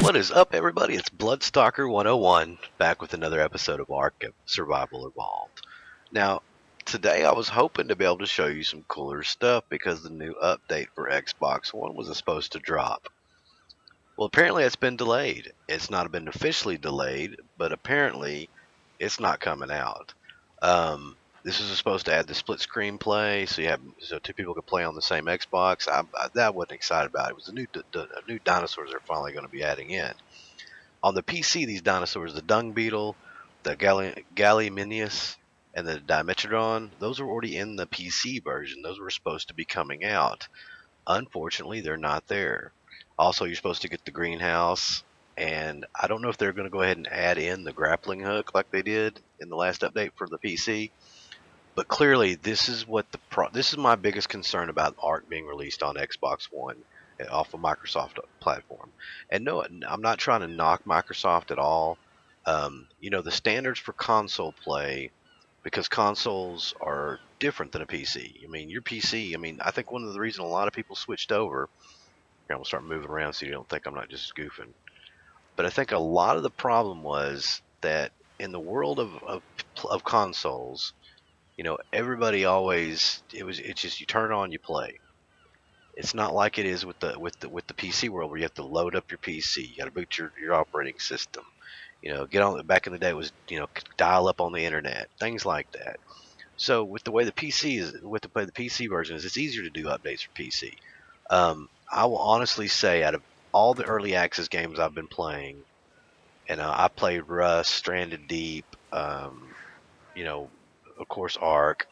What is up, everybody? It's Bloodstalker 101, back with another episode of ARK Survival Evolved. Now, today I was hoping to be able to show you some cooler stuff because the new update for Xbox One was supposed to drop. Well, apparently it's been delayed. It's not been officially delayed, but apparently it's not coming out. This is supposed to add the split screen play, so two people could play on the same Xbox. That wasn't excited about. It was the new dinosaurs they're finally going to be adding in. On the PC, these dinosaurs, the dung beetle, the Gallimimus, and the Dimetrodon, those are already in the PC version. Those were supposed to be coming out. Unfortunately, they're not there. Also, you're supposed to get the greenhouse, and I don't know if they're going to go ahead and add in the grappling hook like they did in the last update for the PC. But clearly, this is my biggest concern about ARK being released on Xbox One off of Microsoft platform. And no, I'm not trying to knock Microsoft at all. The standards for console play, because consoles are different than a PC. I mean, your PC. I think one of the reasons a lot of people switched over. I'm gonna start moving around so you don't think I'm not just goofing. But I think a lot of the problem was that in the world of consoles, everybody always it's just you turn it on, you play. It's not like it is with the PC world where you have to load up your PC. You got to boot your operating system. Get on. Back in the day, it was dial up on the internet, things like that. So with the way the PC version is, it's easier to do updates for PC. I will honestly say, out of all the early access games I've been playing, and I played Rust, Stranded Deep, of course ARK,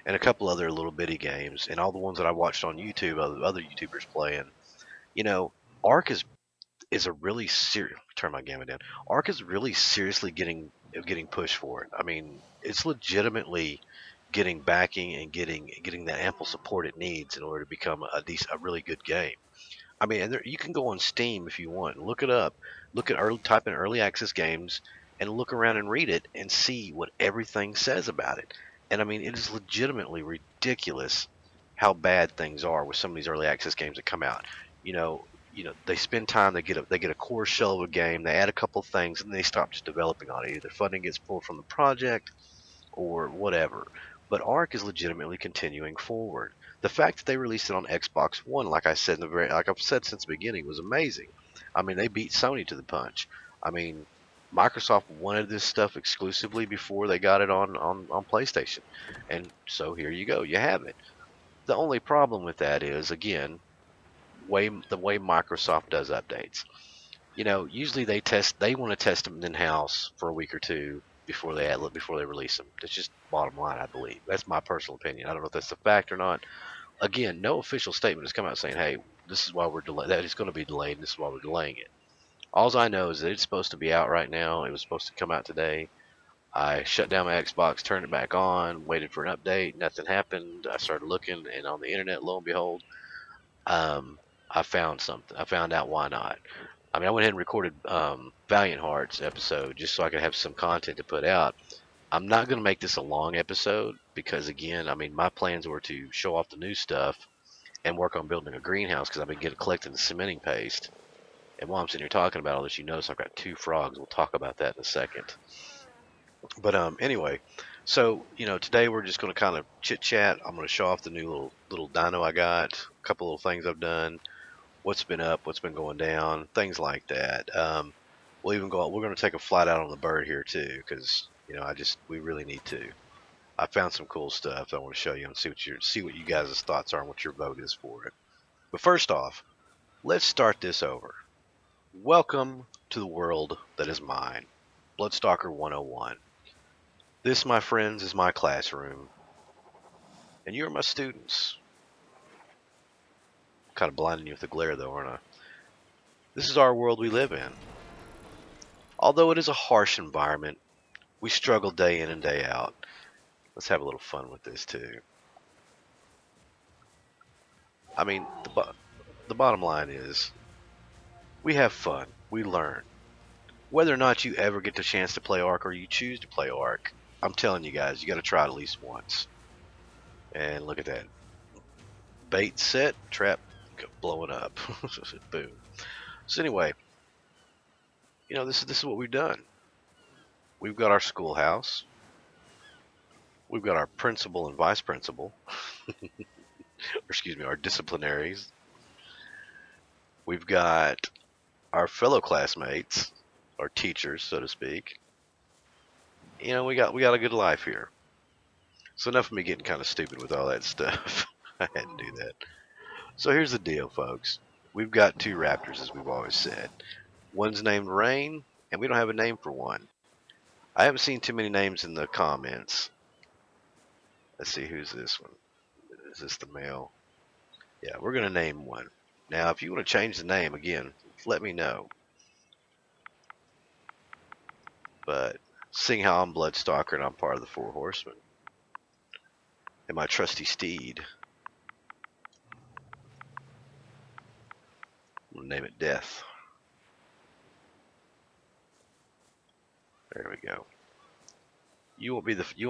and a couple other little bitty games, and all the ones that I watched on YouTube, other YouTubers playing. ARK is a really serious. Turn my gamma down. ARK is really seriously getting pushed for it. I mean, it's legitimately getting backing and getting the ample support it needs in order to become a really good game. I mean, and you can go on Steam if you want, and look it up. Type in early access games, and look around and read it and see what everything says about it. And I mean, it is legitimately ridiculous how bad things are with some of these early access games that come out. They spend time, they get a core shell of a game, they add a couple things, and they stop just developing on it. Either funding gets pulled from the project or whatever. But ARK is legitimately continuing forward. The fact that they released it on Xbox One, like I've said since the beginning, was amazing. I mean, they beat Sony to the punch. I mean, Microsoft wanted this stuff exclusively before they got it on PlayStation, and so here you go, you have it. The only problem with that is, again, the way Microsoft does updates. Usually they want to test them in house for a week or two before they release them. That's just bottom line, I believe. That's my personal opinion. I don't know if that's the fact or not. Again, no official statement has come out saying, "Hey, this is why we're delayed. That it's going to be delayed. And this is why we're delaying it." All I know is that it's supposed to be out right now. It was supposed to come out today. I shut down my Xbox, turned it back on, waited for an update. Nothing happened. I started looking, and on the internet, lo and behold, I found something. I found out why not. I mean, I went ahead and recorded Valiant Hearts episode just so I could have some content to put out. I'm not going to make this a long episode because, again, I mean, my plans were to show off the new stuff and work on building a greenhouse because I've been collecting the cementing paste. And while I'm sitting here talking about all this, you notice I've got 2 frogs. We'll talk about that in a second. But anyway, so today we're just going to kind of chit chat. I'm going to show off the new little dino I got, a couple little things I've done, what's been up, what's been going down, things like that. We're going to take a flight out on the bird here too, because we really need to. I found some cool stuff I want to show you and see what you guys' thoughts are and what your vote is for it. But first off, let's start this over. Welcome to the world that is mine, Bloodstalker 101. This, my friends, is my classroom, and you're my students. I'm kind of blinding you with the glare, though, aren't I? This is our world we live in. Although it is a harsh environment, we struggle day in and day out. Let's have a little fun with this, too. I mean, the bottom line is, we have fun, we learn. Whether or not you ever get the chance to play ARK or you choose to play ARK, I'm telling you guys, you got to try it at least once. And look at that. Bait set, trap blowing up. Boom. So anyway, This is what we've done. We've got our schoolhouse. We've got our principal and vice principal, or excuse me, our disciplinaries. We've got our fellow classmates, our teachers, so to speak. We got a good life here. So enough of me getting kind of stupid with all that stuff. I had to do that. So here's the deal, folks. We've got two raptors, as we've always said. One's named Rain, and we don't have a name for one. I haven't seen too many names in the comments. Let's see, who's this one? Is this the male? Yeah, we're going to name one. Now, if you want to change the name, again, let me know. But seeing how I'm Bloodstalker and I'm part of the Four Horsemen, and my trusty steed, I'm going to name it Death. There we go. You won't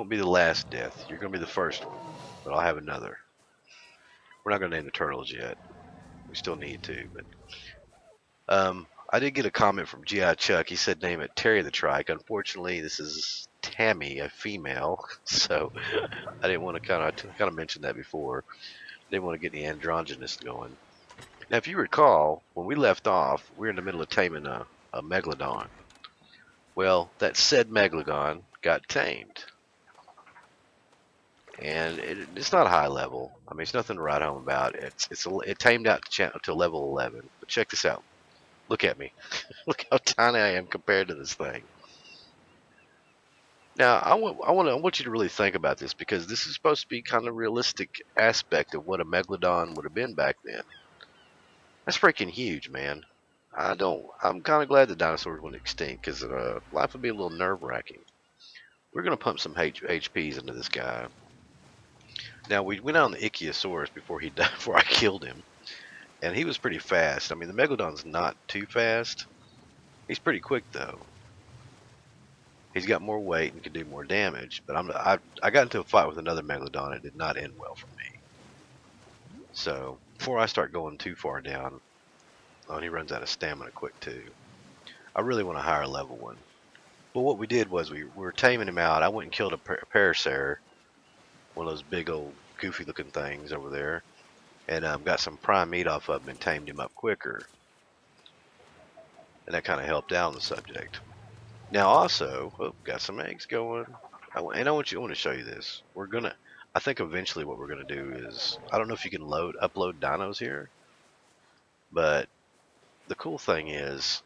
be the last Death. You're going to be the first one, but I'll have another. We're not going to name the turtles yet. We still need to, but I did get a comment from G.I. Chuck. He said name it Terry the Trike. Unfortunately, this is Tammy, a female, so I didn't want to kind of mention that before. Didn't want to get the androgynous going. Now, if you recall, when we left off, we were in the middle of taming a megalodon. Well, that said megalodon got tamed. And it's not high level. I mean, it's nothing to write home about. It tamed out to level 11. But check this out. Look at me. Look how tiny I am compared to this thing. Now, I want you to really think about this, because this is supposed to be kind of realistic aspect of what a megalodon would have been back then. That's freaking huge, man. I'm kind of glad the dinosaurs went extinct, because life would be a little nerve-wracking. We're going to pump some HPs into this guy. Now, we went on the Ichthyosaurus before he died, before I killed him, and he was pretty fast. I mean, the megalodon's not too fast. He's pretty quick, though. He's got more weight and can do more damage, but I got into a fight with another megalodon. It did not end well for me. So before I start going too far down, and he runs out of stamina quick too, I really want a higher level one. But what we did was we were taming him out. I went and killed a parasaur, one of those big old goofy looking things over there, and got some prime meat off of him and tamed him up quicker. And that kind of helped out on the subject. Now also, got some eggs going. I want to show you this. I think eventually what we're gonna do is, I don't know if you can upload dinos here, but the cool thing is,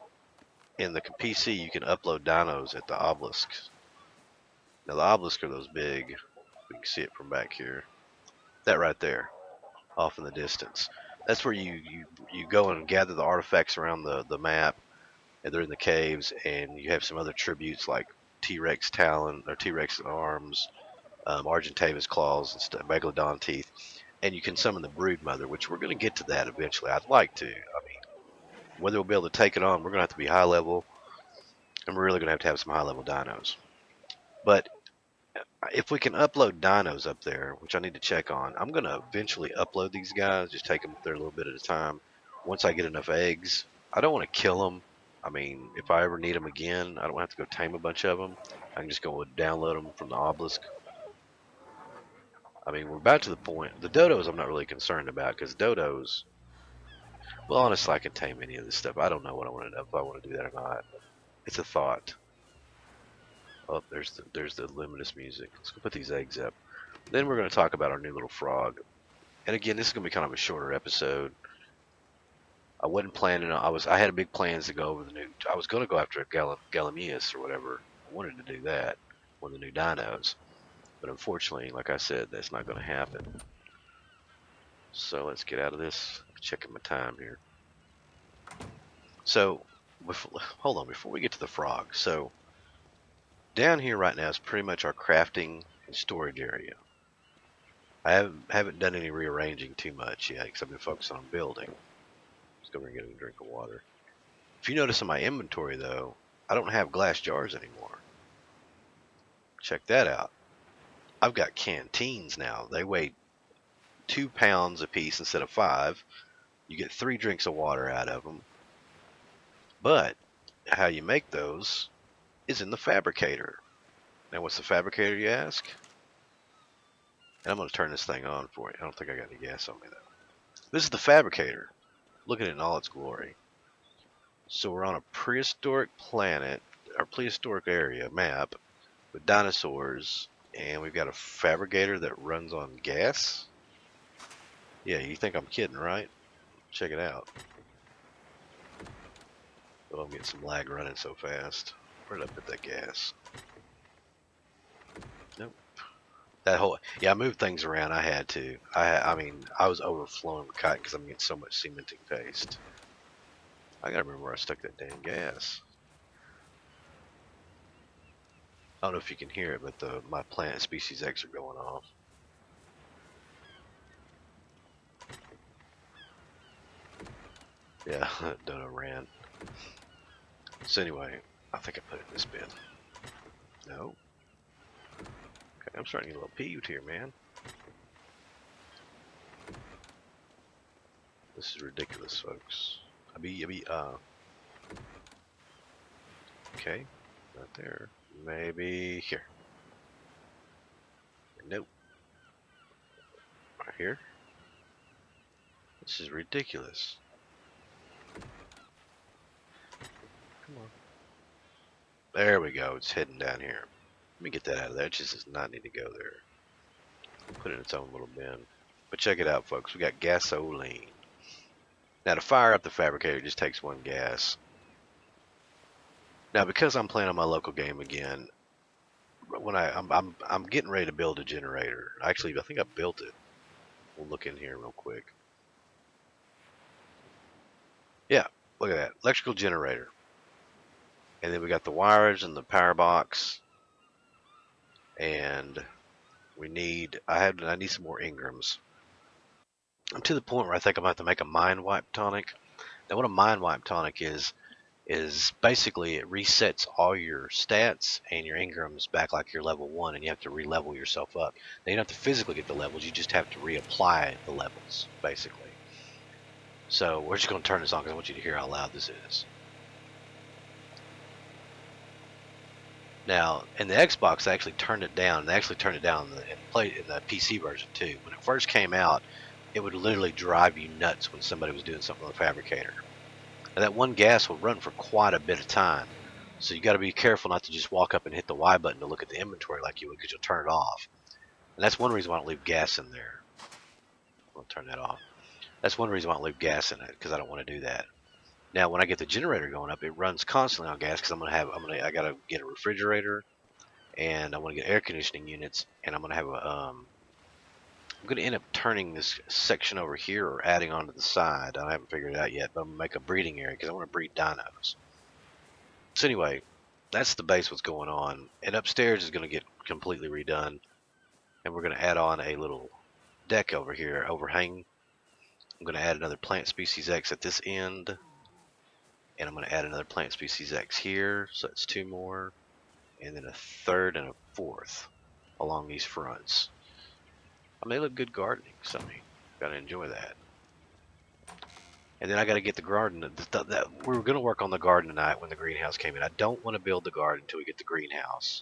in the PC you can upload dinos at the obelisks. Now the obelisks are those big. We can see it from back here. That right there, off in the distance. That's where you go and gather the artifacts around the map. And they're in the caves, and you have some other tributes like T-Rex talon or T-Rex arms, Argentavis claws, and stuff, Megalodon teeth, and you can summon the Brood Mother, which we're going to get to that eventually. I'd like to. I mean, whether we'll be able to take it on, we're going to have to be high level, and we're really going to have some high level dinos. But if we can upload dinos up there, which I need to check on, I'm going to eventually upload these guys, just take them up there a little bit at a time. Once I get enough eggs, I don't want to kill them. I mean, if I ever need them again, I don't have to go tame a bunch of them. I can just go and download them from the obelisk. I mean, we're about to the point. The dodos I'm not really concerned about, because dodos, well, honestly, I can tame any of this stuff. I don't know what I want to know, if I want to do that or not. It's a thought. Oh, there's the luminous music. Let's go put these eggs up. Then we're going to talk about our new little frog. And again, this is going to be kind of a shorter episode. I wasn't planning. I had big plans to go over the new. I was going to go after a Gallimimus or whatever. I wanted to do that, one of the new dinos, but unfortunately, like I said, that's not going to happen. So let's get out of this. Checking my time here. So, hold on before we get to the frog. So, down here right now is pretty much our crafting and storage area. I haven't done any rearranging too much yet because I've been focusing on building. Let's go over and get a drink of water. If you notice in my inventory, though, I don't have glass jars anymore. Check that out. I've got canteens now. They weigh 2 pounds a piece instead of 5. You get 3 drinks of water out of them. But how you make those is in the fabricator. Now, what's the fabricator, you ask? And I'm going to turn this thing on for you. I don't think I got any gas on me, though. This is the fabricator. Look at it in all its glory. So we're on a prehistoric planet, or prehistoric area map, with dinosaurs, and we've got a fabricator that runs on gas. Yeah, you think I'm kidding, right? Check it out. Oh, I'm getting some lag running so fast. Where did I put that gas? Nope. That whole, yeah, I moved things around. I had to. I mean, I was overflowing with cotton because I'm getting so much cementing paste. I gotta remember where I stuck that damn gas. I don't know if you can hear it, but my plant species X are going off. Yeah, Dodo ran. So anyway, I think I put it in this bin. No. Okay, I'm starting to get a little peeved here, man. This is ridiculous, folks. Okay, not there. Maybe here. Nope. Right here. This is ridiculous. Come on. There we go. It's heading down here. Let me get that out of there. It just does not need to go there. Put it in its own little bin. But check it out, folks. We got gasoline. Now, to fire up the fabricator, it just takes one gas. Now, because I'm playing on my local game again, when I'm getting ready to build a generator. Actually, I think I built it. We'll look in here real quick. Yeah, look at that. Electrical generator. And then we got the wires and the power box. And we need, I need some more Ingrams. I'm to the point where I think I'm going to have to make a mind wipe tonic. Now, what a mind wipe tonic is basically it resets all your stats and your Ingrams back like you're level 1, and you have to re-level yourself up. Now, you don't have to physically get the levels, you just have to reapply the levels, basically. So we're just going to turn this on because I want you to hear how loud this is. Now, in the Xbox, they actually turned it down. They actually turned it down in the PC version too. When it first came out, it would literally drive you nuts when somebody was doing something with a fabricator. And that one gas will run for quite a bit of time. So you got to be careful not to just walk up and hit the Y button to look at the inventory like you would, because you'll turn it off. And that's one reason why I don't leave gas in there. I'll turn that off. That's one reason why I don't leave gas in it, because I don't want to do that. Now, when I get the generator going up, it runs constantly on gas because I got to get a refrigerator, and I want to get air conditioning units, and I'm going to have I'm going to end up turning this section over here or adding onto the side. I haven't figured it out yet, but I'm going to make a breeding area because I want to breed dinos. So anyway, that's the base what's going on. And upstairs is going to get completely redone. And we're going to add on a little deck over here, overhang. I'm going to add another plant species X at this end. And I'm going to add another plant species X here. So that's 2 more. And then a third and a fourth along these fronts. I mean, they look good gardening. So I mean, got to enjoy that. And then I got to get the garden. We were going to work on the garden tonight when the greenhouse came in. I don't want to build the garden until we get the greenhouse,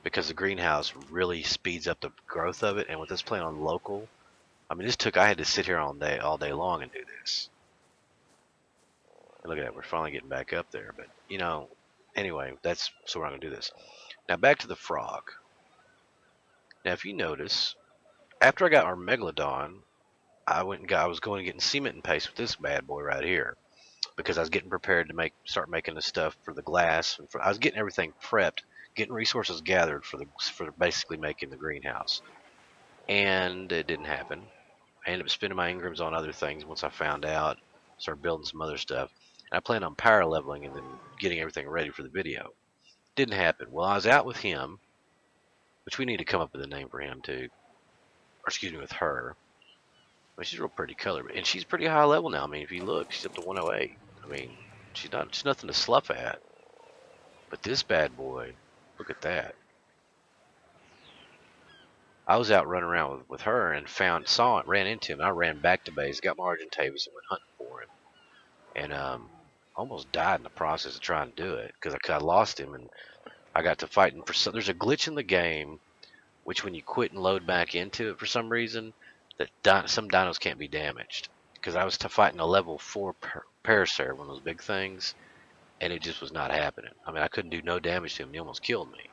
because the greenhouse really speeds up the growth of it. And with this playing on local, I mean, I had to sit here all day long and do this. And look at that, we're finally getting back up there. But anyway, so we're not going to do this. Now back to the frog. Now, if you notice, after I got our megalodon, I was going to get cement and paste with this bad boy right here, because I was getting prepared to start making the stuff for the glass. And I was getting everything prepped, getting resources gathered for basically making the greenhouse. And it didn't happen. I ended up spending my Ingrams on other things once I found out. Started building some other stuff. And I planned on power leveling and then getting everything ready for the video. Didn't happen. Well, I was out with him, which we need to come up with a name for him too. Or excuse me, with her. I mean, she's a real pretty color, and she's pretty high level now. I mean, if you look, she's up to 108. I mean, she's nothing to slough at. But this bad boy, look at that. I was out running around with her and ran into him. I ran back to base, got my Argentavis, and went hunting for him. And almost died in the process of trying to do it because I lost him and I got to fighting for some. There's a glitch in the game, which when you quit and load back into it for some reason, that some dinos can't be damaged. Because I was fighting a level 4 Parasaur, one of those big things, and it just was not happening. I mean, I couldn't do no damage to him. He almost killed me.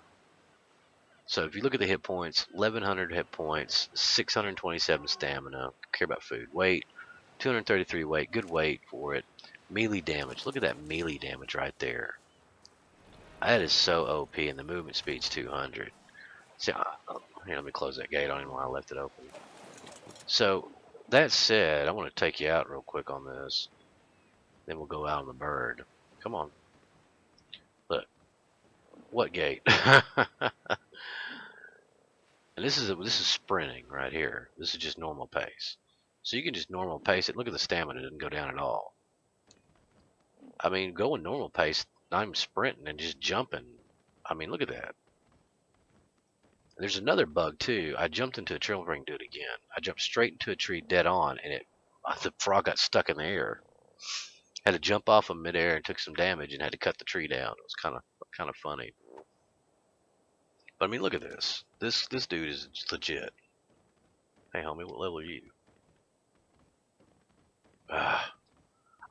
So if you look at the hit points, 1100 hit points, 627 stamina, care about food, weight, 233 weight, good weight for it. Melee damage, look at that melee damage right there. That is so OP, and the movement speed's 200. See, here, let me close that gate. I don't even know why I left it open. So, that said, I want to take you out real quick on this. Then we'll go out on the bird. Come on. Look. What gate? And this is sprinting right here. This is just normal pace. So you can just normal pace it. Look at the stamina. It didn't go down at all. I mean, going normal pace, not even sprinting and just jumping. I mean, look at that. There's another bug too. I jumped into a tree. I'm going to do it again. I jumped straight into a tree dead on, and the frog got stuck in the air. Had to jump off of midair and took some damage and had to cut the tree down. It was kind of funny. But I mean, look at this. This dude is legit. Hey, homie, what level are you?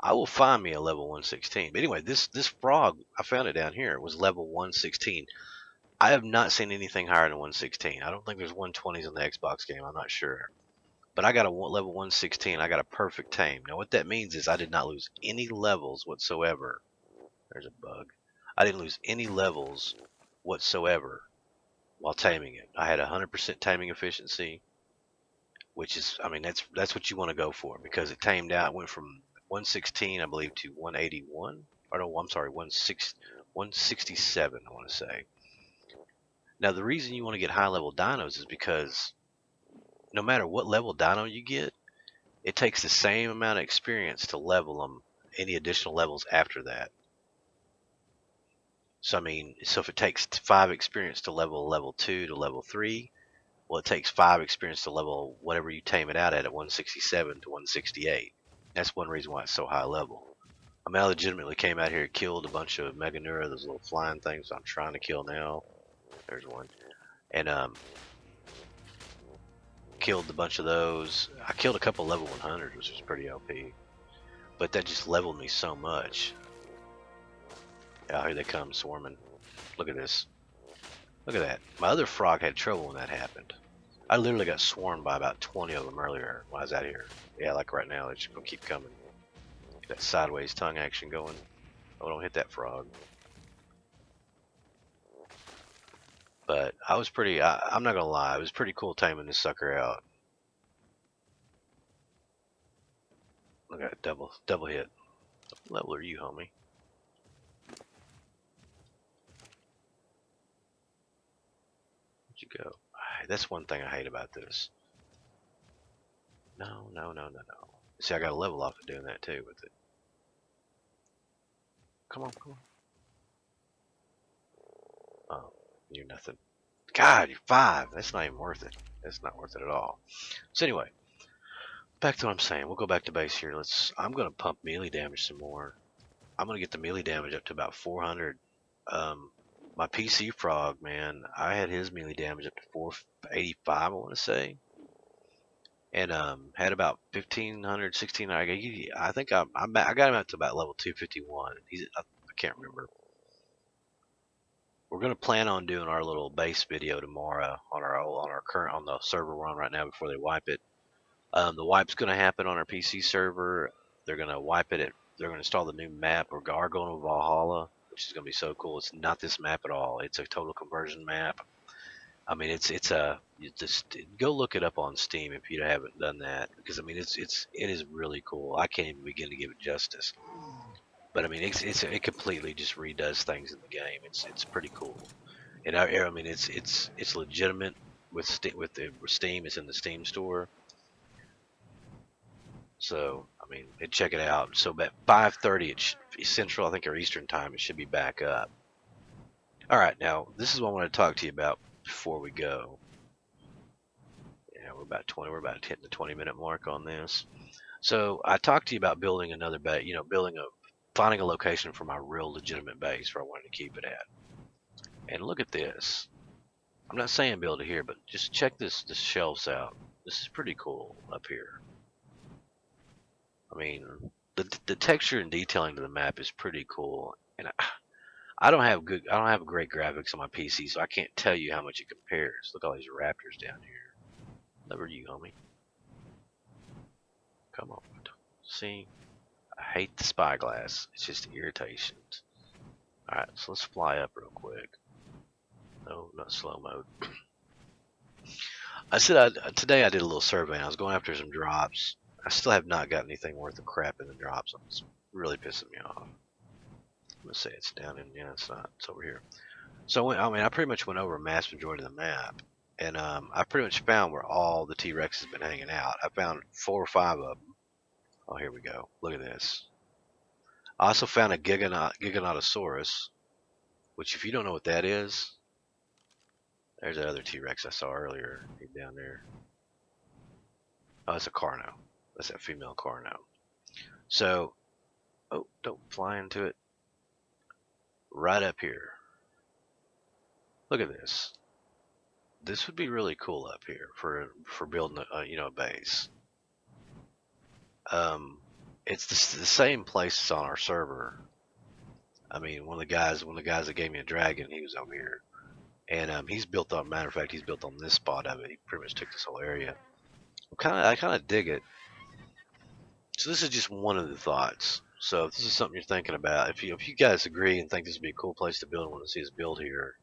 I will find me a level 116. But anyway, this frog, I found it down here, was level 116. I have not seen anything higher than 116. I don't think there's 120s in the Xbox game. I'm not sure. But I got a level 116. I got a perfect tame. Now, what that means is I did not lose any levels whatsoever. There's a bug. I didn't lose any levels whatsoever while taming it. I had 100% taming efficiency, which is, I mean, that's what you want to go for because it tamed out. It went from 116, I believe, to 181. Or no, I'm sorry, 167, I want to say. Now, the reason you want to get high-level dinos is because no matter what level dino you get, it takes the same amount of experience to level them any additional levels after that. So, I mean, so if it takes 5 experience to level 2 to level 3, well, it takes 5 experience to level whatever you tame it out at 167 to 168. That's one reason why it's so high level. I mean, I legitimately came out here and killed a bunch of Meganura, those little flying things I'm trying to kill now. There's one. And, killed a bunch of those. I killed a couple level 100s, which was pretty OP. But that just leveled me so much. Yeah, here they come swarming. Look at this. Look at that. My other frog had trouble when that happened. I literally got swarmed by about 20 of them earlier when I was out here. Yeah, like right now, they're just going to keep coming. Get that sideways tongue action going. Oh, don't hit that frog. But I was pretty, I'm not going to lie, it was pretty cool taming this sucker out. Look at that double hit. What level are you, homie? Where'd you go? That's one thing I hate about this. No. See, I got a level off of doing that too with it. Come on. Oh, you're nothing. God, you're 5. That's not even worth it. That's not worth it at all. So anyway, back to what I'm saying. We'll go back to base here. I'm going to pump melee damage some more. I'm going to get the melee damage up to about 400. My PC frog, man, I had his melee damage up to 485, I want to say. And had about 1500, 1600. I think I got him up to about level 251. I can't remember. We're gonna plan on doing our little base video tomorrow on the server we're on right now before they wipe it. The wipe's gonna happen on our PC server. They're gonna wipe it. They're gonna install the new map. We're going to Valhalla, which is gonna be so cool. It's not this map at all. It's a total conversion map. I mean, just go look it up on Steam if you haven't done that, because I mean it is really cool. I can't even begin to give it justice. But I mean, it completely just redoes things in the game. It's pretty cool, and I mean it's legitimate with Steam. It's in the Steam store. So I mean, check it out. So at 5:30 Central, I think, or Eastern time, it should be back up. All right, now this is what I want to talk to you about before we go. Yeah, we're about hitting the 20-minute mark on this. So I talked to you about building another building finding a location for my real legitimate base where I wanted to keep it at. And look at this. I'm not saying build it here, but just check this shelves out. This is pretty cool up here. I mean, the texture and detailing to the map is pretty cool. And I don't have great graphics on my PC, so I can't tell you how much it compares. Look at all these raptors down here. Never you, homie. Come on. See? I hate the spyglass. It's just irritations. Alright, so let's fly up real quick. No, not slow mode. Today I did a little survey and I was going after some drops. I still have not got anything worth of crap in the drops. It's really pissing me off. I'm gonna say it's down in, yeah, it's not. It's over here. So I pretty much went over a mass majority of the map, and I pretty much found where all the T-Rex has been hanging out. I found 4 or 5 of them. Oh, here we go. Look at this. I also found a Giganotosaurus, which if you don't know what that is, there's that other T-Rex I saw earlier. He's down there. Oh, it's a Carno. That's that female Carno. So, oh, don't fly into it. Right up here. Look at this. This would be really cool up here for building a base. It's the same place on our server. I mean, one of the guys that gave me a dragon, he was over here, and he's built on. Matter of fact, he's built on this spot of it. He pretty much took this whole area. I kind of dig it. So this is just one of the thoughts. So if this is something you're thinking about, if you guys agree and think this would be a cool place to build and want to see us build here,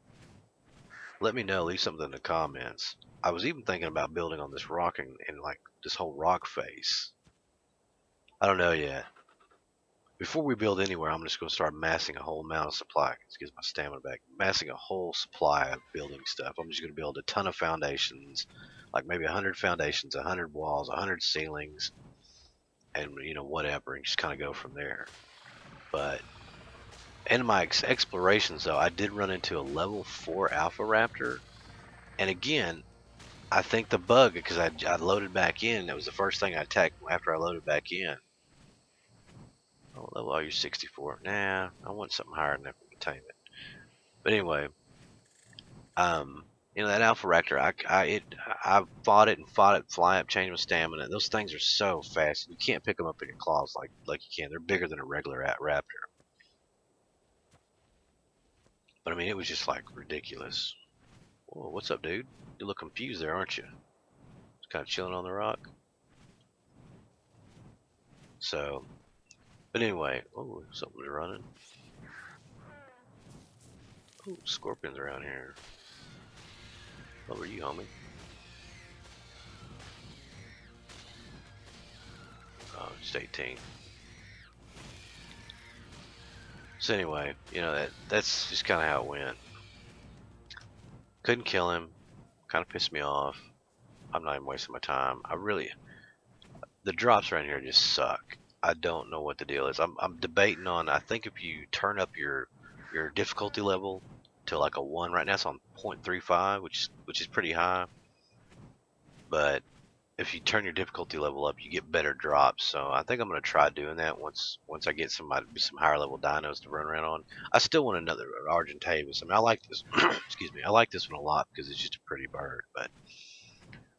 let me know. Leave something in the comments. I was even thinking about building on this rock and like this whole rock face. I don't know yet. Before we build anywhere, I'm just going to start massing a whole amount of supply. Let's get my stamina back. Massing a whole supply of building stuff. I'm just going to build a ton of foundations, like maybe 100 foundations, 100 walls, 100 ceilings, and whatever, and just kind of go from there. But in my explorations, though, I did run into a level 4 Alpha Raptor, and again, I think the bug, because I loaded back in, that was the first thing I attacked after I loaded back in. Oh, level, you're 64. Nah, I want something higher than that to tame it. But anyway, that Alpha Raptor, I fought it, fly up, change my stamina. Those things are so fast. You can't pick them up in your claws like you can. They're bigger than a regular raptor. But I mean, it was just like ridiculous. Whoa, what's up, dude? You look confused there, aren't you? Just kind of chilling on the rock. So, but anyway, oh, something's running. Oh, scorpions around here. What were you, homie? Oh, just 18. So anyway, that's just kind of how it went. Couldn't kill him. Kind of pissed me off. I'm not even wasting my time. The drops around here just suck. I don't know what the deal is. I'm debating on. I think if you turn up your difficulty level to like a 1 right now, it's on 0.35, which is pretty high. But if you turn your difficulty level up, you get better drops. So I think I'm gonna try doing that once I get some higher level dinos to run around on. I still want another Argentavis. I mean, I like this. Excuse me. I like this one a lot because it's just a pretty bird. But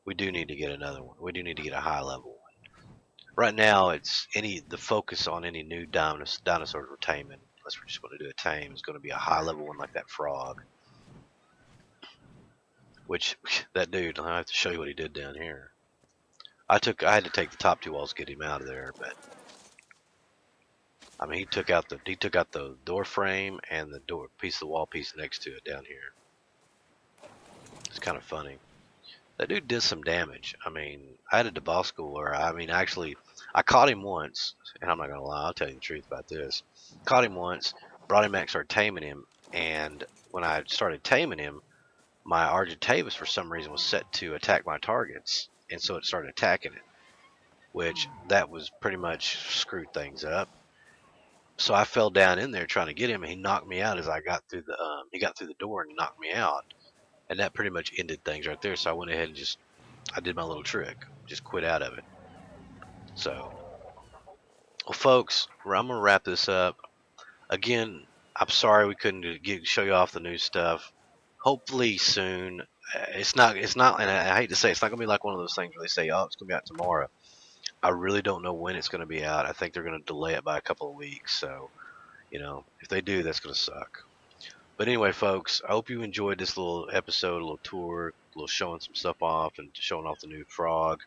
we do need to get another one. We do need to get a high level one. Right now, the focus on any new dinosaurs we're taming, unless we just want to do a tame, is going to be a high level one like that frog. Which that dude, I have to show you what he did down here. I had to take the top 2 walls to get him out of there, but I mean he took out the door frame and the the wall piece next to it down here. It's kind of funny. That dude did some damage. I mean, I had a debacle where I caught him once, and I'm not gonna lie, I'll tell you the truth about this. Caught him once, brought him back, started taming him, and when I started taming him, my Argentavis for some reason was set to attack my targets, and so it started attacking it, which that was pretty much screwed things up. So I fell down in there trying to get him, and he knocked me out as I got through he got through the door and knocked me out, and that pretty much ended things right there. So I went ahead and I did my little trick, just quit out of it. So Well, folks, I'm gonna wrap this up. Again, I'm sorry we couldn't show you off the new stuff. Hopefully soon. It's not, and I hate to say it's not gonna be like one of those things where they say, "Oh, it's gonna be out tomorrow." I really don't know when it's gonna be out. I think they're gonna delay it by a couple of weeks. So, if they do, that's gonna suck. But anyway, folks, I hope you enjoyed this little episode, a little tour, a little showing some stuff off and showing off the new frog.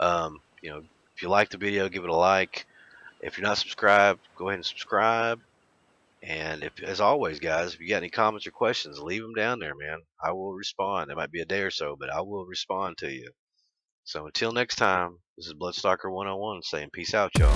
If you like the video, give it a like. If you're not subscribed, go ahead and subscribe. And as always, guys, if you got any comments or questions, leave them down there, man. I will respond. It might be a day or so, but I will respond to you. So until next time, this is Bloodstalker 101 saying peace out, y'all.